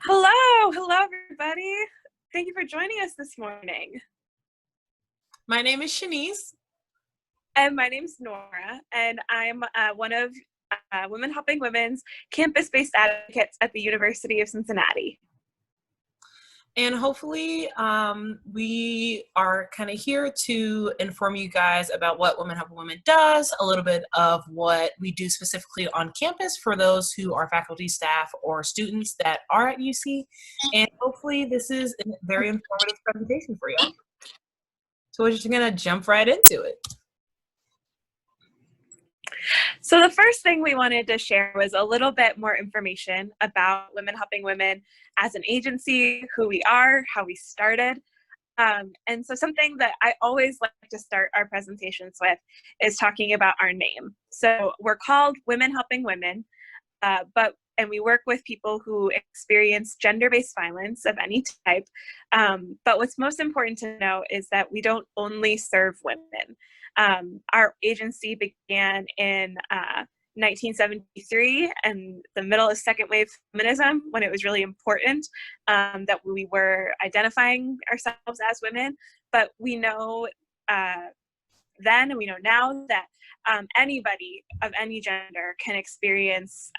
Hello everybody. Thank you for joining us this morning. My name is Shanice. And my name's Nora, and I'm one of Women Helping Women's campus-based advocates at the University of Cincinnati. And hopefully we are kind of here to inform you guys about what Women Helping Women does, a little bit of what we do specifically on campus for those who are faculty, staff, or students that are at UC. And hopefully this is a very informative presentation for you. So we're just gonna jump right into it. So the first thing we wanted to share was a little bit more information about Women Helping Women as an agency, who we are, how we started. And so something that I always like to start our presentations with is talking about our name. So we're called Women Helping Women, and we work with people who experience gender-based violence of any type. But what's most important to know is that we don't only serve women. Our agency began in 1973 and the middle of second wave feminism, when it was really important that we were identifying ourselves as women. But we know then and we know now that anybody of any gender can experience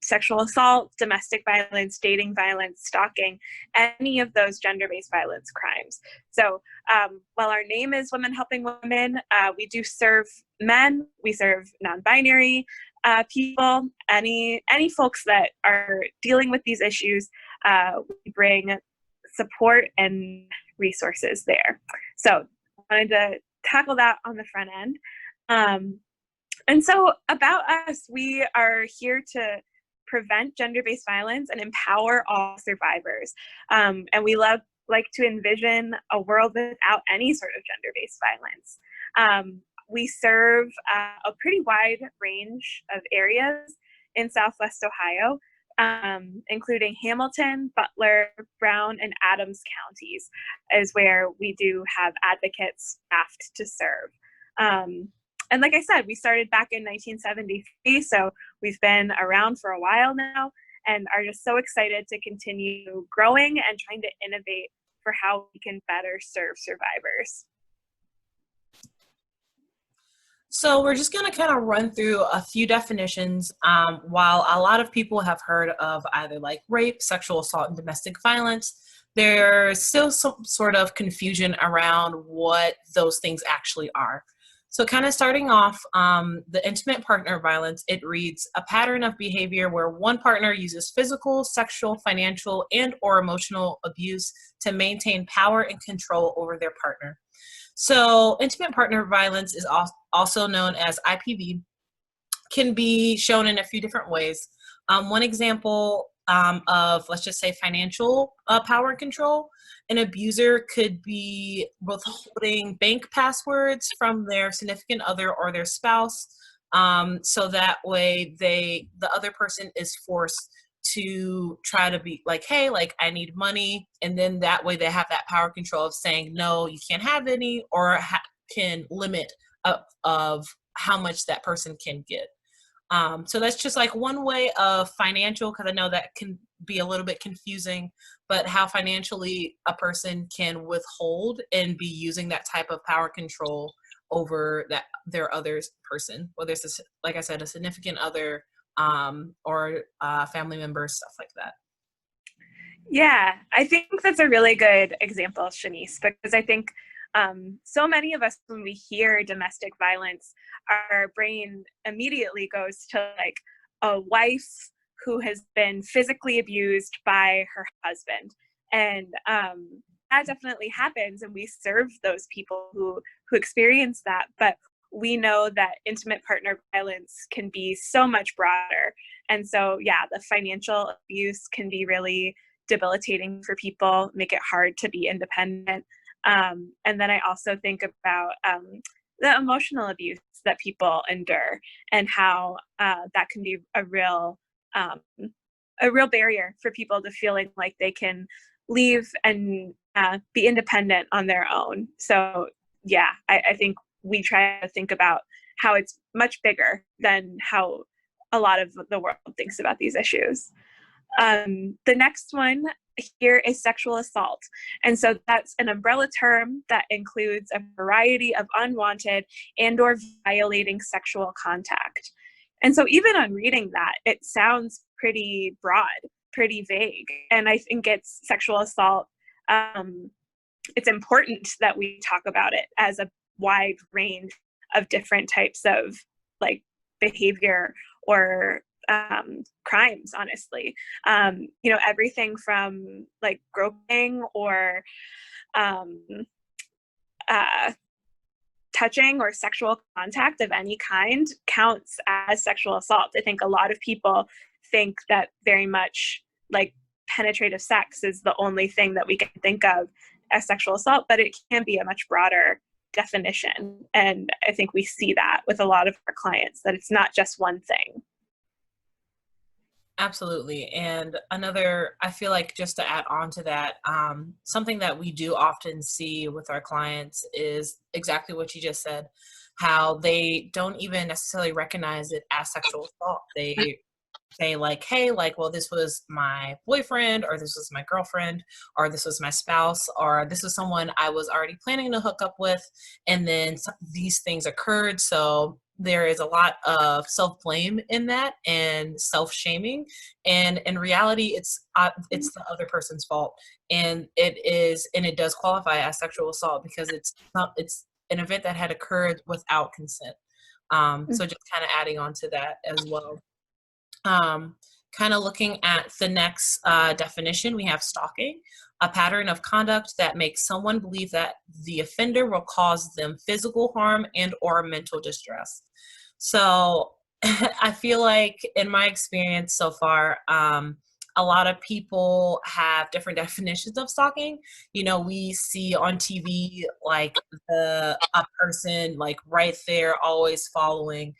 sexual assault, domestic violence, dating violence, stalking, any of those gender-based violence crimes. So while our name is Women Helping Women, we do serve men, we serve non-binary people, any folks that are dealing with these issues. We bring support and resources there. So I wanted to tackle that on the front end. And so about us, we are here to prevent gender-based violence and empower all survivors. And we like to envision a world without any sort of gender-based violence. We serve a pretty wide range of areas in Southwest Ohio, including Hamilton, Butler, Brown, and Adams counties is where we do have advocates staffed to serve. And like I said, we started back in 1973, so we've been around for a while now and are just so excited to continue growing and trying to innovate for how we can better serve survivors. So we're just going to kind of run through a few definitions. While a lot of people have heard of either like rape, sexual assault, and domestic violence, there's still some sort of confusion around what those things actually are. So kind of starting off, the intimate partner violence, it reads a pattern of behavior where one partner uses physical, sexual, financial, and or emotional abuse to maintain power and control over their partner. So intimate partner violence is also known as IPV, can be shown in a few different ways. One example of, let's just say, financial power and control, an abuser could be withholding bank passwords from their significant other or their spouse, so that way the other person is forced to try to be like, hey, like I need money, and then that way they have that power control of saying no, you can't have any, or can limit of how much that person can get. So that's just like one way of financial, because I know that can be a little bit confusing, but how financially a person can withhold and be using that type of power control over that their other person, whether it's like I said, a significant other or family members, stuff like that. Yeah, I think that's a really good example, Shanice, because I think so many of us, when we hear domestic violence, our brain immediately goes to like a wife who has been physically abused by her husband. And that definitely happens, and we serve those people who experience that. But we know that intimate partner violence can be so much broader. And so, yeah, the financial abuse can be really debilitating for people, make it hard to be independent. And then I also think about the emotional abuse that people endure and how that can be a real barrier for people to feeling like they can leave and be independent on their own. So yeah, I think we try to think about how it's much bigger than how a lot of the world thinks about these issues. The next one here is sexual assault. And so that's an umbrella term that includes a variety of unwanted and or violating sexual contact. And so even on reading that, it sounds pretty broad, pretty vague. And I think it's sexual assault. It's important that we talk about it as a wide range of different types of like behavior or crimes, honestly. Everything from like groping or um, touching or sexual contact of any kind counts as sexual assault. I think a lot of people think that very much like penetrative sex is the only thing that we can think of as sexual assault, but it can be a much broader definition. And I think we see that with a lot of our clients, that it's not just one thing. Absolutely. And I feel like just to add on to that, something that we do often see with our clients is exactly what you just said, how they don't even necessarily recognize it as sexual assault. They say like, hey, like, well, this was my boyfriend, or this was my girlfriend, or this was my spouse, or this was someone I was already planning to hook up with. And then these things occurred. So there is a lot of self-blame in that and self-shaming. And in reality, it's the other person's fault. And it does qualify as sexual assault because it's an event that had occurred without consent. So just kind of adding on to that as well. Kind of looking at the next definition, we have stalking, a pattern of conduct that makes someone believe that the offender will cause them physical harm and or mental distress. So I feel like in my experience so far, a lot of people have different definitions of stalking. We see on TV like a person like right there always following.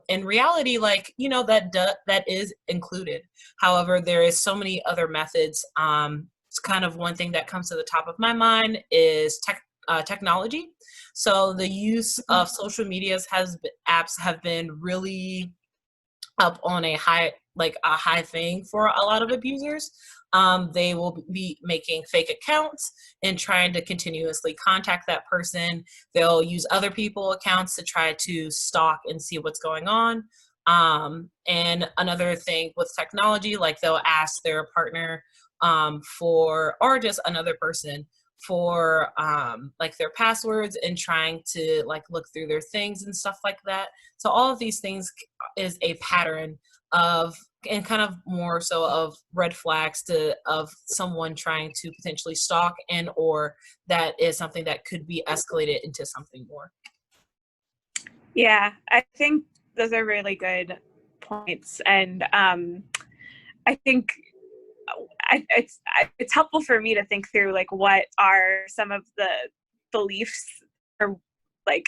In reality, like, that is included. However, there is so many other methods. It's kind of one thing that comes to the top of my mind is technology. So the use of social medias apps have been really up on a high thing for a lot of abusers. They will be making fake accounts and trying to continuously contact that person. They'll use other people's accounts to try to stalk and see what's going on. And another thing with technology, like they'll ask their partner or just another person for like their passwords and trying to like look through their things and stuff like that. So all of these things is a pattern of, and kind of more so of red flags of someone trying to potentially stalk, and or that is something that could be escalated into something more. Yeah, I think those are really good points. And I think it's helpful for me to think through like what are some of the beliefs or like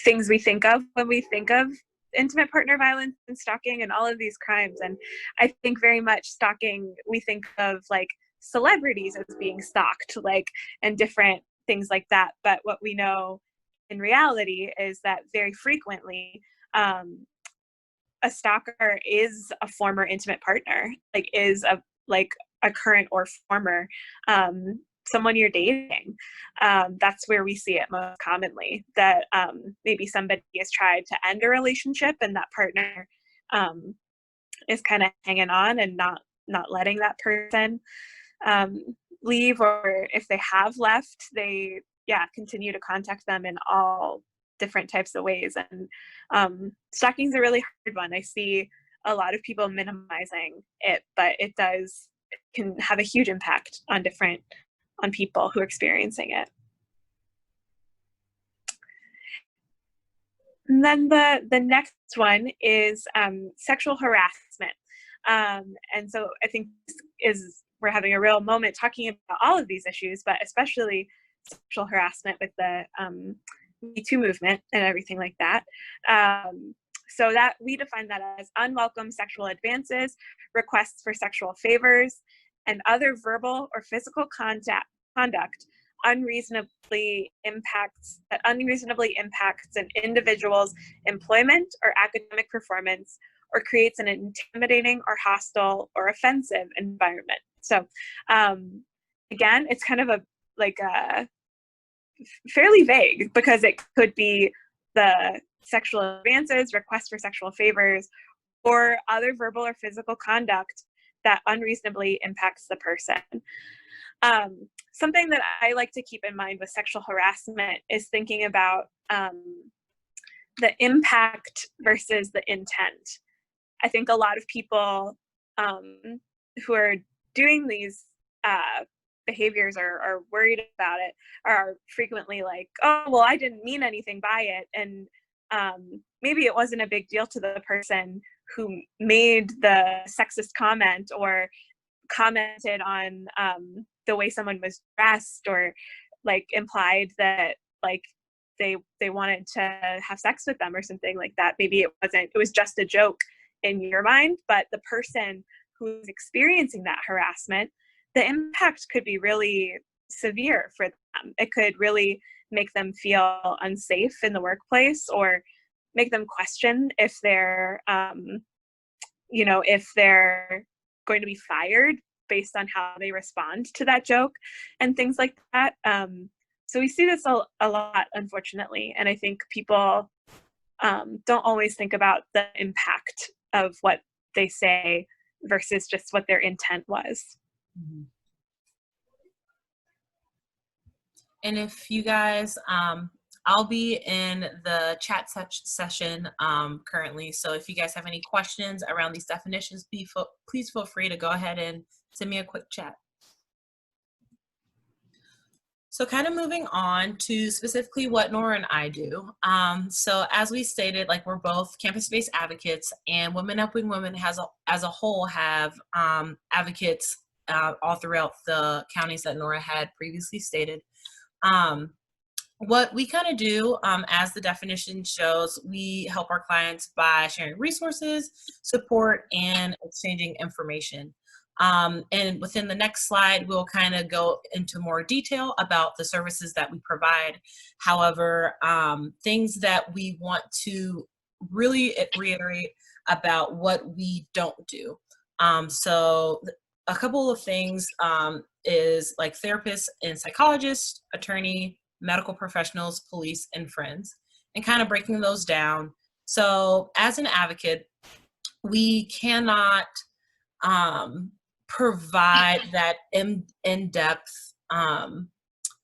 things we think of when we think of intimate partner violence and stalking and all of these crimes. And I think very much stalking, we think of like celebrities as being stalked, like, and different things like that. But what we know in reality is that very frequently a stalker is a former intimate partner, like is a current or former someone you're dating. That's where we see it most commonly, that maybe somebody has tried to end a relationship and that partner is kind of hanging on and not letting that person leave, or if they have left, they continue to contact them in all different types of ways. And stalking is a really hard one. I see a lot of people minimizing it, but it can have a huge impact on people who are experiencing it. And then the next one is sexual harassment. And so I think we're having a real moment talking about all of these issues, but especially sexual harassment with the Me Too movement and everything like that. So that we define that as unwelcome sexual advances, requests for sexual favors, and other verbal or physical conduct unreasonably impacts an individual's employment or academic performance, or creates an intimidating or hostile or offensive environment. So again, it's kind of a fairly vague, because it could be the sexual advances, requests for sexual favors, or other verbal or physical conduct that unreasonably impacts the person. Something that I like to keep in mind with sexual harassment is thinking about the impact versus the intent. I think a lot of people who are doing these behaviors or are worried about it are frequently like, oh, well, I didn't mean anything by it. And maybe it wasn't a big deal to the person who made the sexist comment or commented on the way someone was dressed, or like implied that like they wanted to have sex with them or something like that. Maybe it was just a joke in your mind, but the person who's experiencing that harassment, the impact could be really severe for them. It could really make them feel unsafe in the workplace, or make them question if they're if they're going to be fired based on how they respond to that joke and things like that. So we see this a lot, unfortunately, and I think people don't always think about the impact of what they say versus just what their intent was. Mm-hmm. And if you guys, I'll be in the chat session currently. So if you guys have any questions around these definitions, please feel free to go ahead and send me a quick chat. So kind of moving on to specifically what Nora and I do. So as we stated, like, we're both campus-based advocates, and Women Helping Women as a whole have advocates all throughout the counties that Nora had previously stated. What we kind of do, as the definition shows, we help our clients by sharing resources, support, and exchanging information. And within the next slide, we'll kind of go into more detail about the services that we provide. However, things that we want to really reiterate about what we don't do. So a couple of things is like therapists and psychologists, attorney, medical professionals, police, and friends, and kind of breaking those down. So as an advocate, we cannot provide that in-depth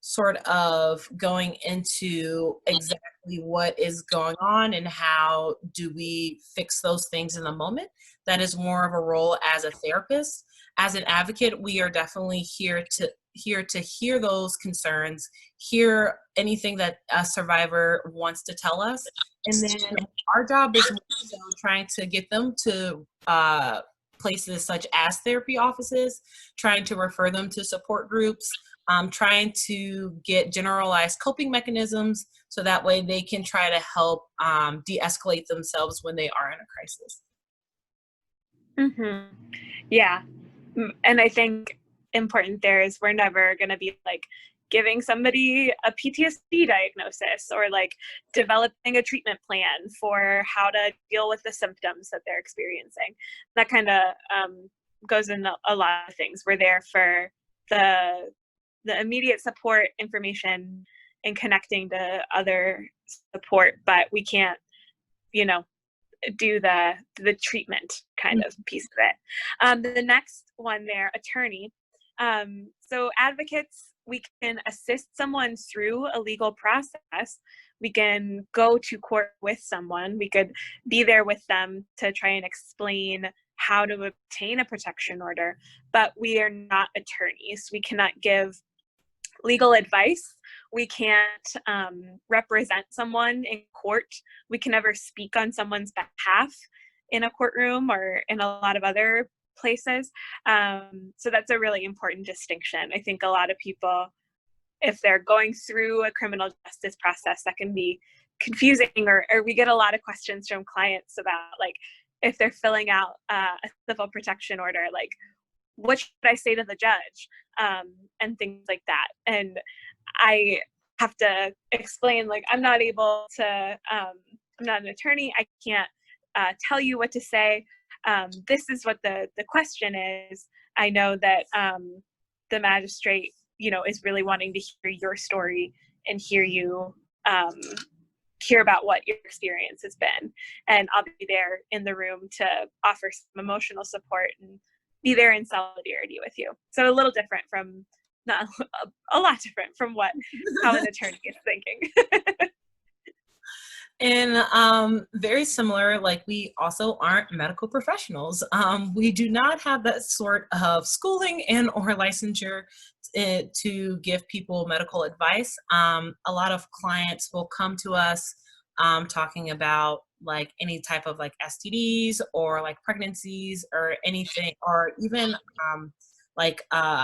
sort of going into exactly what is going on and how do we fix those things in the moment. That is more of a role as a therapist. As an advocate, we are definitely here to hear those concerns, hear anything that a survivor wants to tell us, and then our job is also trying to get them to places such as therapy offices, trying to refer them to support groups, trying to get generalized coping mechanisms so that way they can try to help de-escalate themselves when they are in a crisis. Mm-hmm. Yeah. And I think important there is we're never going to be like giving somebody a PTSD diagnosis or like developing a treatment plan for how to deal with the symptoms that they're experiencing. That kind of goes in a lot of things. We're there for the immediate support information and connecting to other support, but we can't, do the treatment kind of piece of it. The next one there, attorney. So advocates, we can assist someone through a legal process. We can go to court with someone. We could be there with them to try and explain how to obtain a protection order, but we are not attorneys. We cannot give legal advice. We can't represent someone in court. We can never speak on someone's behalf in a courtroom or in a lot of other places. So that's a really important distinction. I think a lot of people, if they're going through a criminal justice process, that can be confusing, or we get a lot of questions from clients about like if they're filling out a civil protection order, like what should I say to the judge, and things like that. And I have to explain, like, I'm not able to, I'm not an attorney. I can't tell you what to say. This is what the question is. I know that the magistrate, is really wanting to hear your story and hear you hear about what your experience has been. And I'll be there in the room to offer some emotional support and be there in solidarity with you. So a little different from, not a lot different from how an attorney is thinking. And very similar, like we also aren't medical professionals. We do not have that sort of schooling and or licensure to give people medical advice. A lot of clients will come to us talking about like any type of like STDs or like pregnancies or anything, or even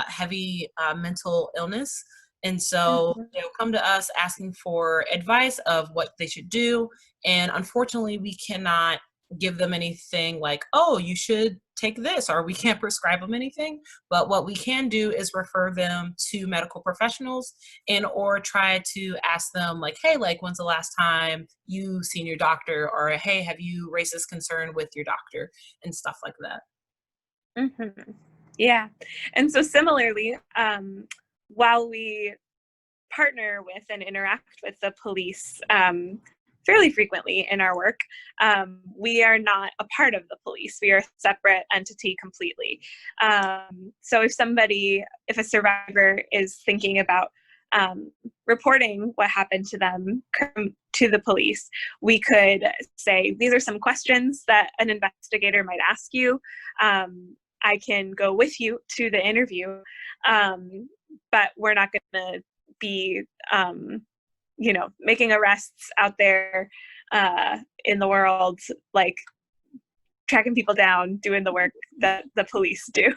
heavy mental illness. And so they'll come to us asking for advice of what they should do. And unfortunately, we cannot give them anything like, oh, you should take this, or we can't prescribe them anything. But what we can do is refer them to medical professionals and or try to ask them like, hey, like when's the last time you seen your doctor? Or hey, have you raised this concern with your doctor and stuff like that. Mm-hmm. Yeah. And so similarly, while we partner with and interact with the police fairly frequently in our work, we are not a part of the police. We are a separate entity completely. So if a survivor is thinking about reporting what happened to them to the police, we could say, these are some questions that an investigator might ask you. I can go with you to the interview, but we're not going to be, making arrests out there in the world, like tracking people down, doing the work that the police do.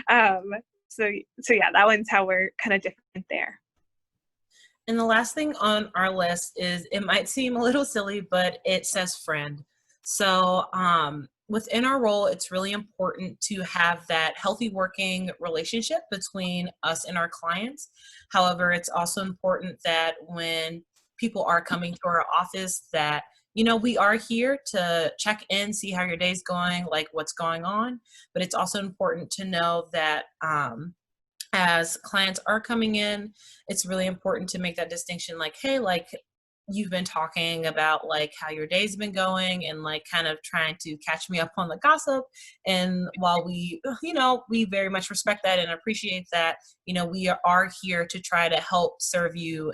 So yeah, that one's how we're kind of different there. And the last thing on our list is, it might seem a little silly, but it says friend. So within our role, it's really important to have that healthy working relationship between us and our clients. However, it's also important that when people are coming to our office that, we are here to check in, see how your day's going, like what's going on. But it's also important to know that as clients are coming in, it's really important to make that distinction, like, hey, like you've been talking about like how your day's been going and like kind of trying to catch me up on the gossip. And while we very much respect that and appreciate that, we are here to try to help serve you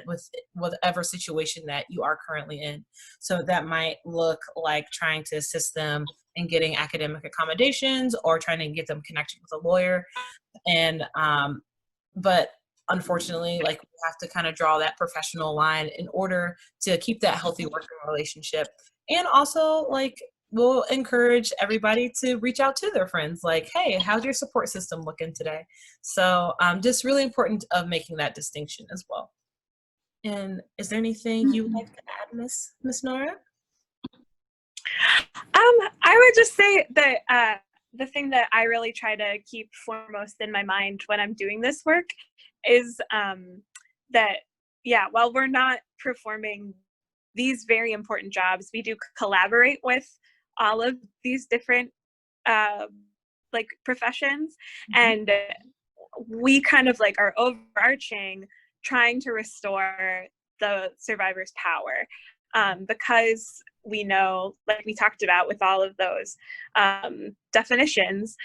with whatever situation that you are currently in. So that might look like trying to assist them in getting academic accommodations or trying to get them connected with a lawyer. And but unfortunately, like we have to kind of draw that professional line in order to keep that healthy working relationship. And also, like, we'll encourage everybody to reach out to their friends, like, hey, how's your support system looking today? So just really important of making that distinction as well. And is there anything you would like to add, Miss Nora? I would just say that the thing that I really try to keep foremost in my mind when I'm doing this work is that, while we're not performing these very important jobs, we do collaborate with all of these different professions. And we kind of like are overarching trying to restore the survivor's power, because we know, like we talked about with all of those definitions,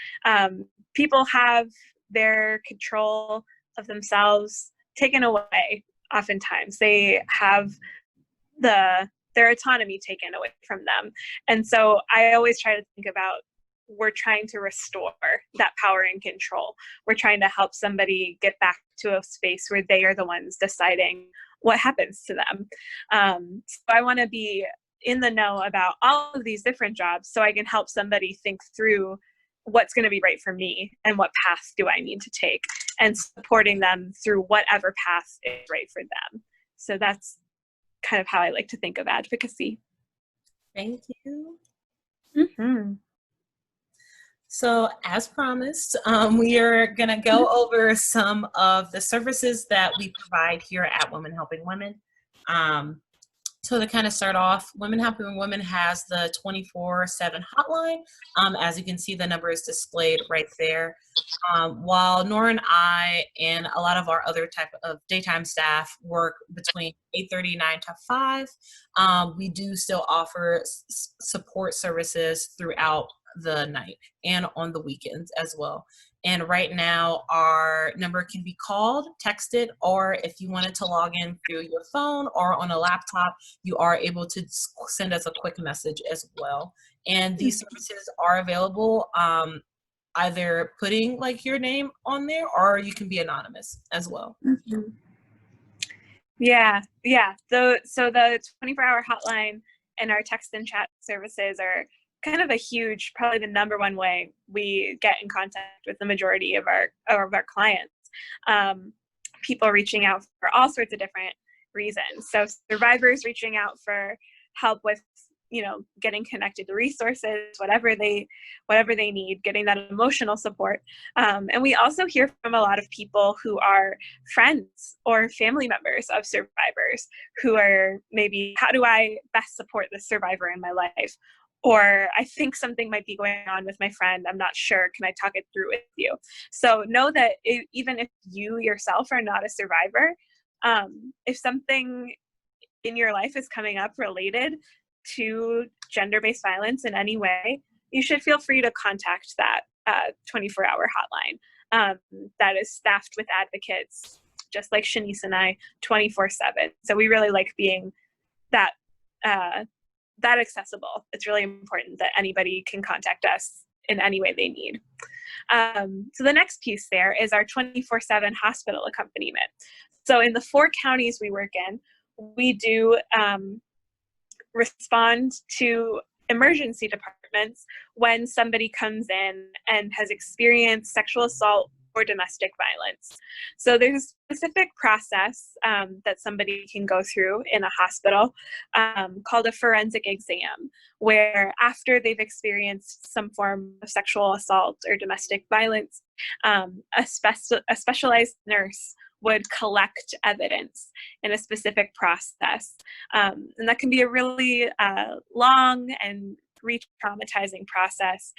people have their control of themselves taken away. Oftentimes they have their autonomy taken away from them. And so I always try to think about, we're trying to restore that power and control. We're trying to help somebody get back to a space where they are the ones deciding what happens to them. So I want to be in the know about all of these different jobs so I can help somebody think through what's going to be right for me and what path do I need to take, and supporting them through whatever path is right for them. So that's kind of how I like to think of advocacy. Thank you. Mm-hmm. So as promised, we are going to go over some of the services that we provide here at Women Helping Women. So to kind of start off, Women Helping Women has the 24/7 hotline. As you can see, the number is displayed right there. While Nora and I and a lot of our other type of daytime staff work between 8:30 9 to 5, we do still offer support services throughout the night and on the weekends as well. And right now, our number can be called, texted, or if you wanted to log in through your phone or on a laptop, you are able to send us a quick message as well. And these services are available, either putting like your name on there, or you can be anonymous as well. Mm-hmm. Yeah. So the 24-hour hotline and our text and chat services are kind of a huge, probably the number one way we get in contact with the majority of our clients. People reaching out for all sorts of different reasons. So survivors reaching out for help with, getting connected to resources, whatever they need, getting that emotional support. And we also hear from a lot of people who are friends or family members of survivors who are maybe, how do I best support this survivor in my life? Or I think something might be going on with my friend. I'm not sure. Can I talk it through with you? So know that even if you yourself are not a survivor, if something in your life is coming up related to gender-based violence in any way, you should feel free to contact that 24-hour hotline that is staffed with advocates, just like Shanice and I, 24/7. So we really like being that accessible. It's really important that anybody can contact us in any way they need. So the next piece there is our 24/7 hospital accompaniment. So in the 4 counties we work in, we do respond to emergency departments when somebody comes in and has experienced sexual assault or domestic violence. So there's a specific process that somebody can go through in a hospital called a forensic exam, where after they've experienced some form of sexual assault or domestic violence, a specialized nurse would collect evidence in a specific process. And that can be a really long and re-traumatizing process.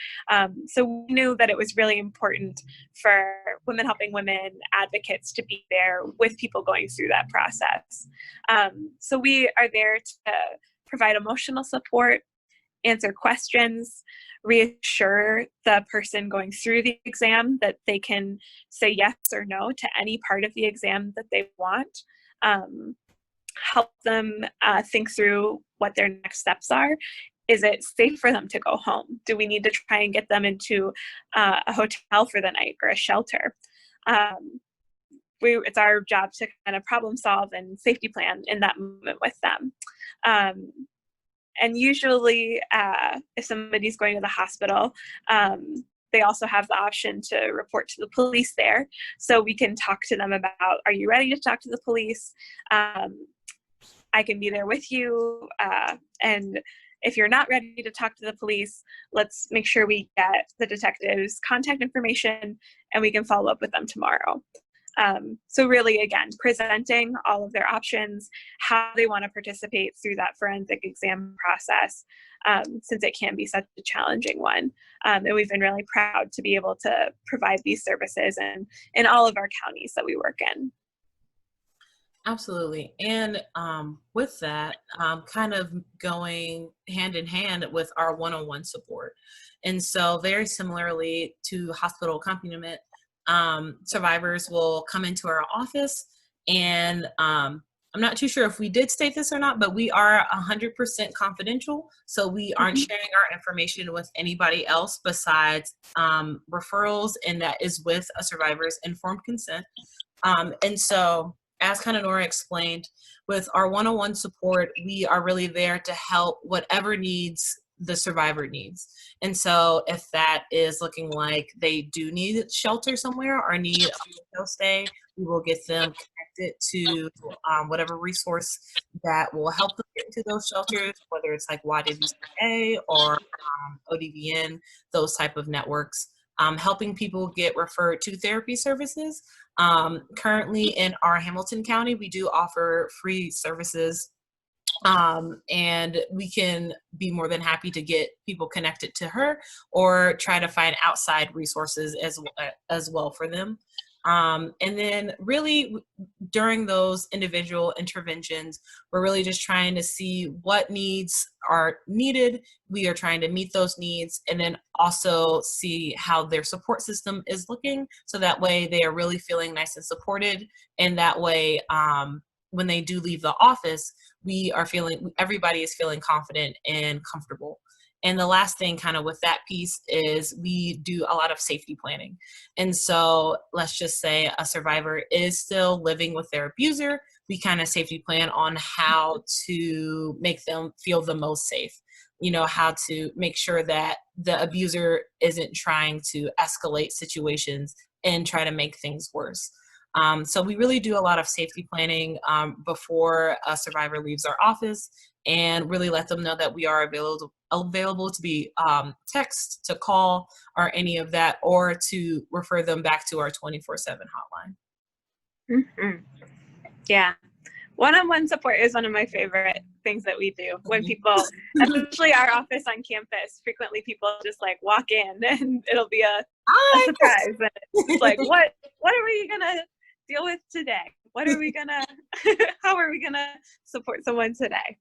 So we knew that it was really important for Women Helping Women advocates to be there with people going through that process. So we are there to provide emotional support, answer questions, reassure the person going through the exam that they can say yes or no to any part of the exam that they want, help them think through what their next steps are. Is it safe for them to go home? Do we need to try and get them into a hotel for the night or a shelter? It's our job to kind of problem solve and safety plan in that moment with them. And usually, if somebody's going to the hospital, they also have the option to report to the police there. So we can talk to them about, are you ready to talk to the police? I can be there with you. And if you're not ready to talk to the police, let's make sure we get the detective's contact information and we can follow up with them tomorrow. So really, again, presenting all of their options, how they want to participate through that forensic exam process, since it can be such a challenging one. And we've been really proud to be able to provide these services in all of our counties that we work in. Absolutely. And with that, kind of going hand in hand with our one-on-one support. And so very similarly to hospital accompaniment, survivors will come into our office, and I'm not too sure if we did state this or not, but we are 100% confidential. So we aren't sharing our information with anybody else besides referrals, and that is with a survivor's informed consent. And so, as kind of Nora explained, with our one-on-one support, we are really there to help whatever needs the survivor needs. And so if that is looking like they do need shelter somewhere or need a hotel stay, we will get them connected to whatever resource that will help them get into those shelters, whether it's like WHW or ODVN, those type of networks. Helping people get referred to therapy services. Currently in our Hamilton County, we do offer free services And we can be more than happy to get people connected to her or try to find outside resources as well for them. And then really during those individual interventions, we're really just trying to see what needs are needed. We are trying to meet those needs and then also see how their support system is looking. So that way they are really feeling nice and supported. And that way, when they do leave the office, everybody is feeling confident and comfortable. And the last thing kind of with that piece is we do a lot of safety planning. And so let's just say a survivor is still living with their abuser. We kind of safety plan on how to make them feel the most safe. How to make sure that the abuser isn't trying to escalate situations and try to make things worse. So we really do a lot of safety planning before a survivor leaves our office, and really let them know that we are available to be text, to call, or any of that, or to refer them back to our 24/7 hotline. Mm-hmm. Yeah. One-on-one support is one of my favorite things that we do when people, especially our office on campus, frequently people just like walk in and it'll be a surprise. And it's like, what are we gonna deal with today? What are we gonna, how are we gonna support someone today?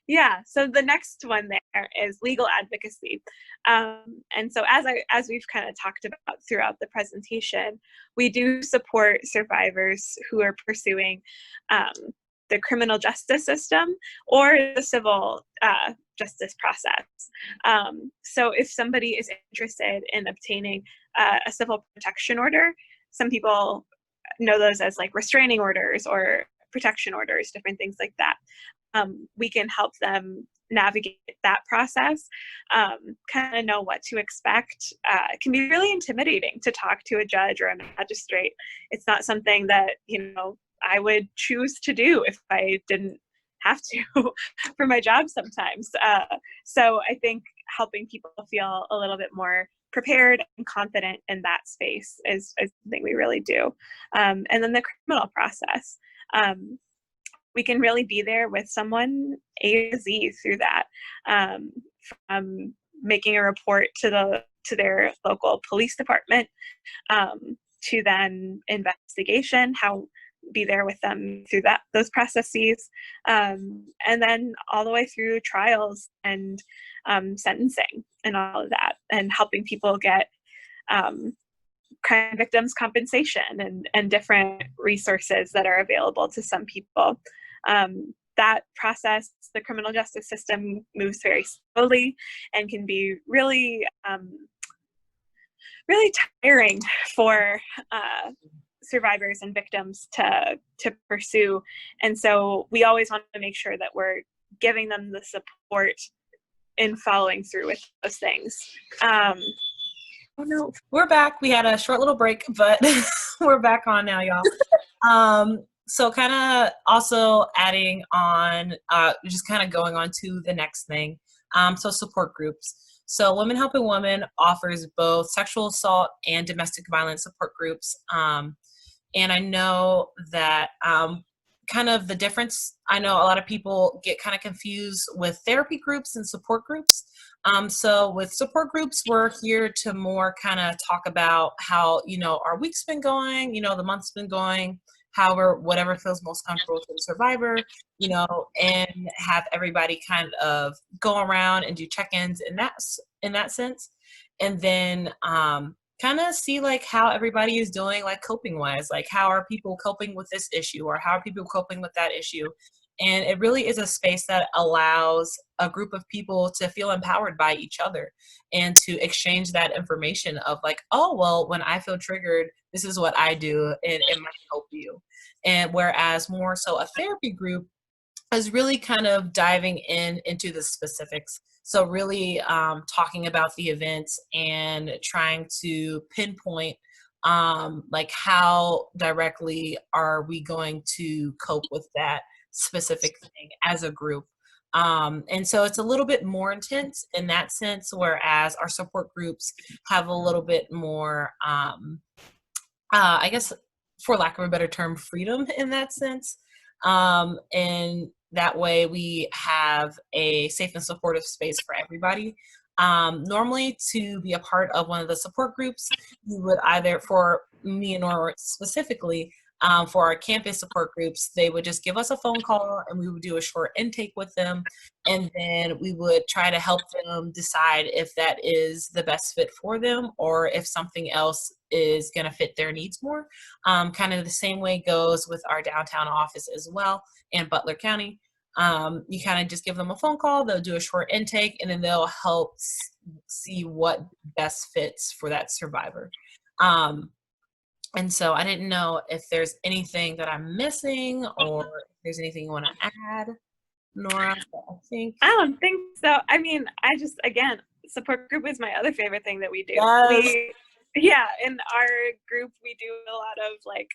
Yeah, so the next one there is legal advocacy. And so as we've kind of talked about throughout the presentation, we do support survivors who are pursuing the criminal justice system or the civil justice process. So if somebody is interested in obtaining a civil protection order, some people know those as like restraining orders or protection orders, different things like that. We can help them navigate that process, kind of know what to expect. It can be really intimidating to talk to a judge or a magistrate. It's not something that, I would choose to do if I didn't have to for my job sometimes. So I think helping people feel a little bit more prepared and confident in that space is something we really do. And then the criminal process. We can really be there with someone A to Z through that, from making a report to their local police department, to then investigation, be there with them through those processes, and then all the way through trials and sentencing and all of that, and helping people get crime victims compensation and different resources that are available to some people. That process, the criminal justice system, moves very slowly and can be really, really tiring for survivors and victims to pursue. And so we always want to make sure that we're giving them the support in following through with those things. Oh no, we're back. We had a short little break, but we're back on now, y'all. So kind of also adding on, just kind of going on to the next thing. So support groups. So Women Helping Women offers both sexual assault and domestic violence support groups. And I know that kind of the difference, I know a lot of people get kind of confused with therapy groups and support groups. So with support groups, we're here to more kind of talk about how, our week's been going, the month's been going, whatever feels most comfortable for the survivor, and have everybody kind of go around and do check-ins in that sense. And then kind of see like how everybody is doing, like coping wise, like how are people coping with this issue or how are people coping with that issue. And it really is a space that allows a group of people to feel empowered by each other and to exchange that information of like, oh, well, when I feel triggered, this is what I do and it might help you. And whereas more so a therapy group is really kind of diving into the specifics. So really talking about the events and trying to pinpoint like how directly are we going to cope with that specific thing as a group. And so it's a little bit more intense in that sense, whereas our support groups have a little bit more, I guess, for lack of a better term, freedom in that sense. And That way we have a safe and supportive space for everybody. Normally, to be a part of one of the support groups, you would either, for me and Nora specifically, for our campus support groups, they would just give us a phone call and we would do a short intake with them. And then we would try to help them decide if that is the best fit for them or if something else is going to fit their needs more. Kind of the same way goes with our downtown office as well and Butler County. You kind of just give them a phone call, they'll do a short intake, and then they'll help see what best fits for that survivor. And so I didn't know if there's anything that I'm missing or if there's anything you want to add, Nora. I don't think so. I mean, again, support group is my other favorite thing that we do. Yes. In our group, we do a lot of like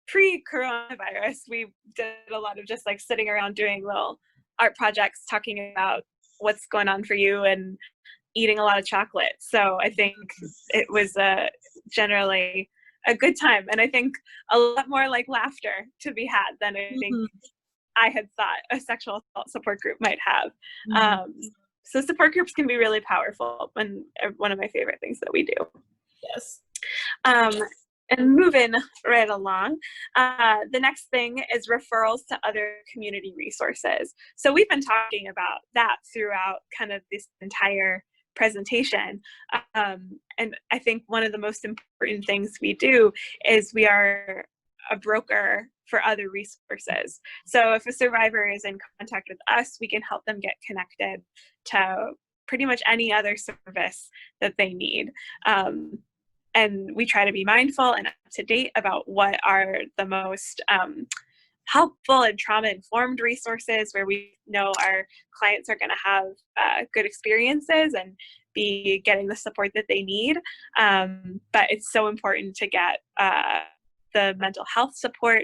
pre-coronavirus, we did a lot of just like sitting around doing little art projects, talking about what's going on for you and eating a lot of chocolate. So I think it was generally a good time. And I think a lot more like laughter to be had than I think I had thought a sexual assault support group might have. So support groups can be really powerful and one of my favorite things that we do. Yes. And moving right along, the next thing is referrals to other community resources. So we've been talking about that throughout kind of this entire presentation. And I think one of the most important things we do is we are a broker for other resources. So if a survivor is in contact with us, we can help them get connected to pretty much any other service that they need. And we try to be mindful and up to date about what are the most helpful and trauma-informed resources where we know our clients are going to have good experiences and be getting the support that they need. But it's so important to get the mental health support,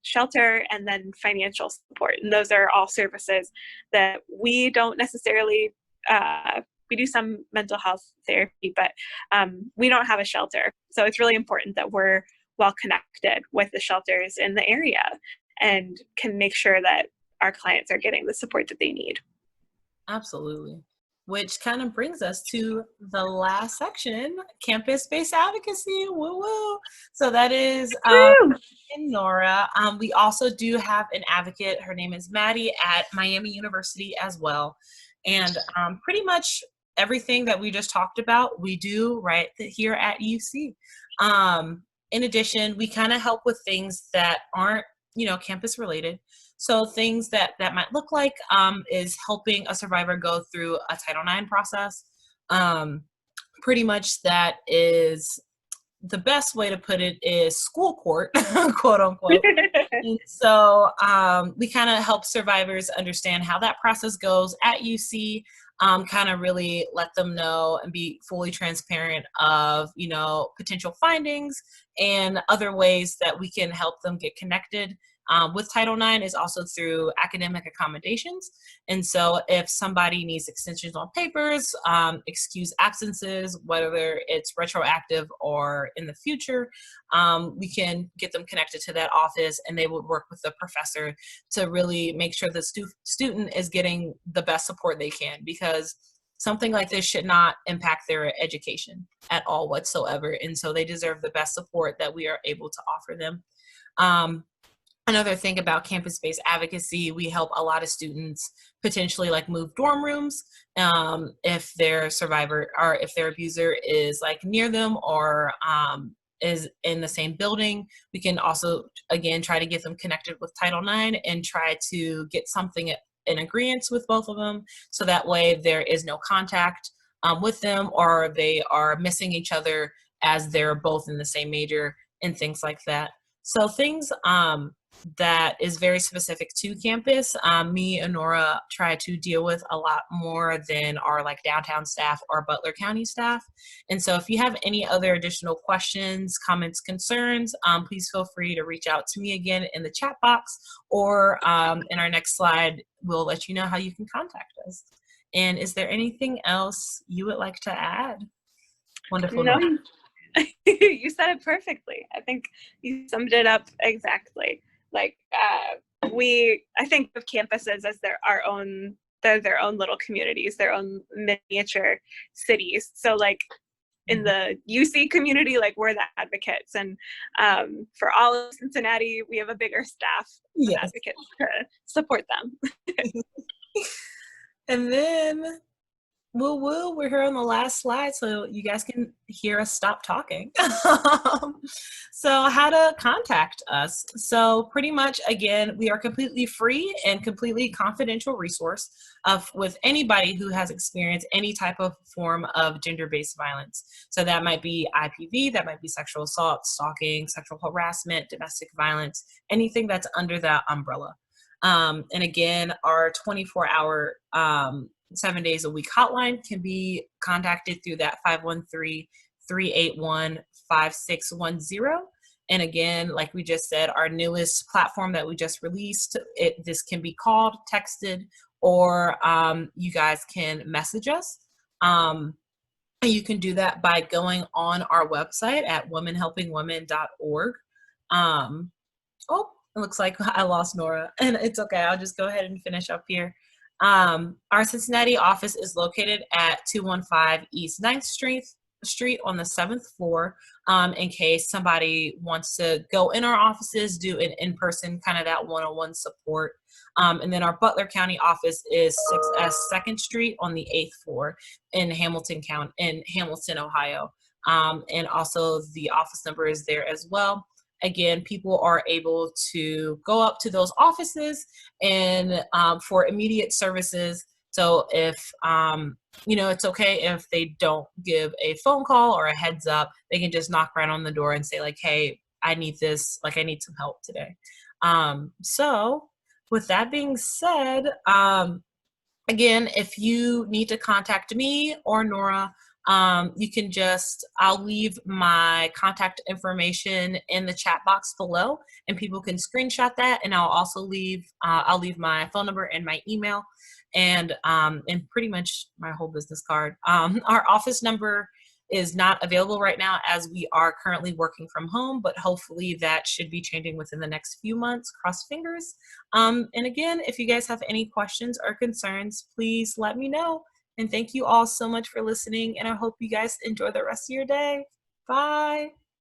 shelter, and then financial support. And those are all services that we don't necessarily we do some mental health therapy, but we don't have a shelter. So it's really important that we're well connected with the shelters in the area and can make sure that our clients are getting the support that they need. Absolutely. Which kind of brings us to the last section, campus-based advocacy. Woo woo. So that is Nora. We also do have an advocate. Her name is Maddie at Miami University as well. And pretty much everything that we just talked about, we do right here at UC. In addition, we kind of help with things that aren't, campus related. So things that might look like is helping a survivor go through a Title IX process. Pretty much that is the best way to put it is school court, quote unquote. And so we kind of help survivors understand how that process goes at UC, kind of really let them know and be fully transparent of, potential findings and other ways that we can help them get connected. With Title IX is also through academic accommodations. And so if somebody needs extensions on papers, excuse absences, whether it's retroactive or in the future, we can get them connected to that office and they would work with the professor to really make sure the student is getting the best support they can, because something like this should not impact their education at all whatsoever. And so they deserve the best support that we are able to offer them. Another thing about campus-based advocacy, we help a lot of students potentially like move dorm rooms if their survivor or if their abuser is like near them or is in the same building. We can also, again, try to get them connected with Title IX and try to get something in agreement with both of them. So that way there is no contact with them or they are missing each other as they're both in the same major and things like that. So things that is very specific to campus, me and Nora try to deal with a lot more than our like downtown staff or Butler County staff. And so if you have any other additional questions, comments, concerns, please feel free to reach out to me again in the chat box or in our next slide, we'll let you know how you can contact us. And is there anything else you would like to add? Wonderful. No. You said it perfectly. I think you summed it up exactly. Like I think of campuses as they're their own little communities, their own miniature cities. So like in the UC community, like we're the advocates, and for all of Cincinnati, we have a bigger staff of advocates to support them. And then we're here on the last slide, so you guys can hear us stop talking. So how to contact us. So pretty much, again, we are completely free and completely confidential resource with anybody who has experienced any type of form of gender-based violence. So that might be IPV, that might be sexual assault, stalking, sexual harassment, domestic violence, anything that's under that umbrella. And again, our 24-hour 7 days a week hotline can be contacted through that 513-381-5610. And again, like we just said, our newest platform that we just released, this can be called, texted, or you guys can message us. And you can do that by going on our website at womenhelpingwomen.org. Oh, it looks like I lost Nora, and it's okay. I'll just go ahead and finish up here. Our Cincinnati office is located at 215 East 9th Street on the 7th floor. In case somebody wants to go in our offices, do an in-person kind of that one-on-one support. And then our Butler County office is 6S 2nd Street on the 8th floor in Hamilton, Ohio. And also the office number is there as well. Again, people are able to go up to those offices and for immediate services. So if, it's okay if they don't give a phone call or a heads up, they can just knock right on the door and say like, hey, I need this, like I need some help today. So with that being said, again, if you need to contact me or Nora, you can I'll leave my contact information in the chat box below and people can screenshot that. And I'll also leave my phone number and my email and pretty much my whole business card. Our office number is not available right now as we are currently working from home, but hopefully that should be changing within the next few months, cross fingers. And again, if you guys have any questions or concerns, please let me know. And thank you all so much for listening, and I hope you guys enjoy the rest of your day. Bye.